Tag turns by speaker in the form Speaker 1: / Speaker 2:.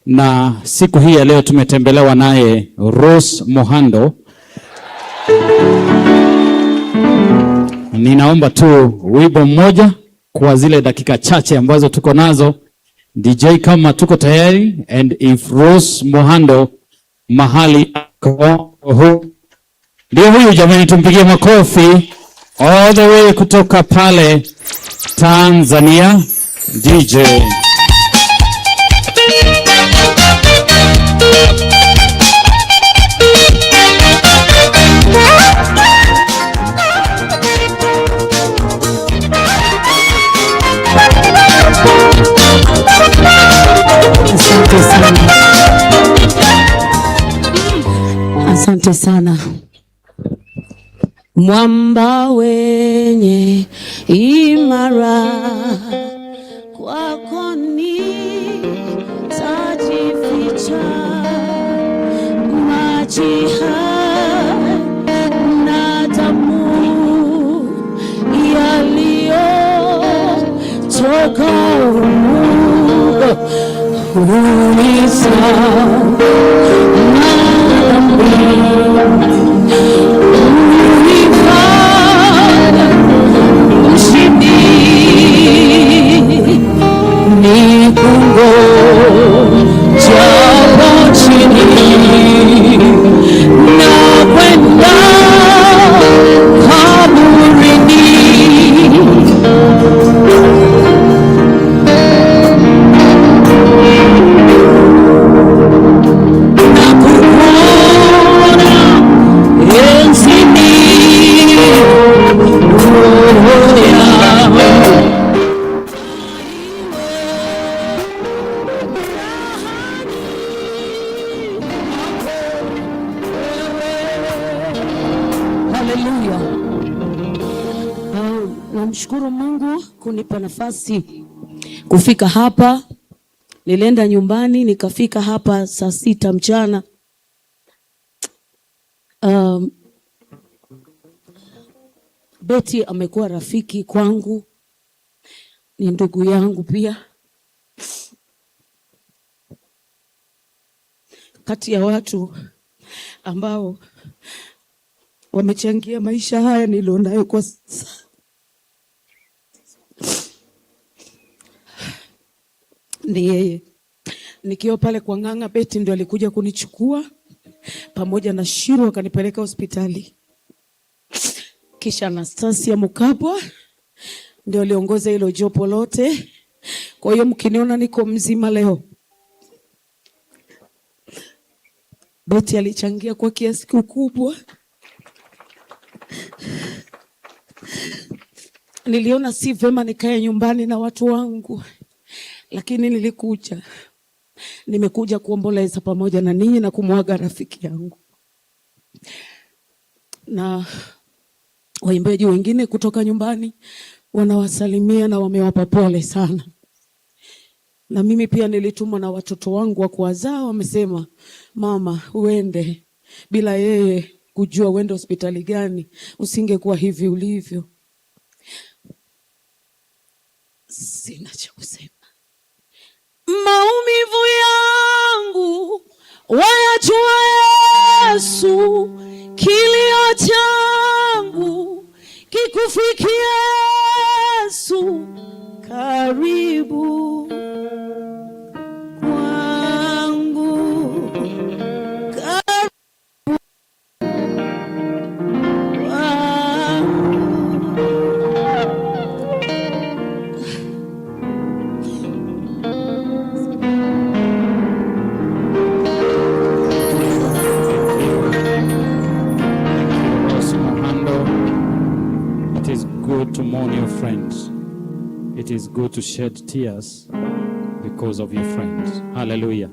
Speaker 1: Na siku hii ya leo tumetembelewa naye Rose Muhando. Ninaomba tu wimbo mmoja kwa zile dakika chache ambazo tuko nazo. DJ kama tuko tayari, and if Rose Muhando mahali ndio huyu jamani, tumpigie makofi all the way kutoka pale Tanzania. DJ
Speaker 2: Asante sana. Mwamba wenye imara, kwako nitajificha, maji haya na damu yaliyotoka Namshukuru Mungu kunipa nafasi kufika hapa. Nilienda nyumbani nikafika hapa saa 6 mchana. Betty amekuwa rafiki kwangu, ni ndugu yangu pia. Kati ya watu ambao wamechangia maisha haya nilionayo kwa sasa. Ni yeye. Nikiwa pale kwa Ng'ang'a, Betty ndio alikuja kunichukua pamoja na Shiro akanipeleka hospitali. Kisha Anastasia Mukabwa ndio aliongoza hilo jopo lote. Kwa hiyo mkiniona niko mzima leo, Betty alichangia kwa kiasi kikubwa. Niliona si vema nikae nyumbani na watu wangu, lakini nilikuja. Nimekuja kuomboleza pamoja na ninyi na kumwaga rafiki yangu. Na waimbaji wengine kutoka nyumbani wanawasalimia na wamewapa pole sana. Na mimi pia nilitumwa na watoto wangu wa kuwazaa, wamesema mama uende, bila yeye kujua uende hospitali gani usingekuwa hivi ulivyo. Sina cha kusema. Maumivu yangu wayajua Yesu, kilio changu kikufikia Yesu, karibu kwangu, karibu
Speaker 1: to mourn your friends. It is good to shed tears because of your friends. Hallelujah.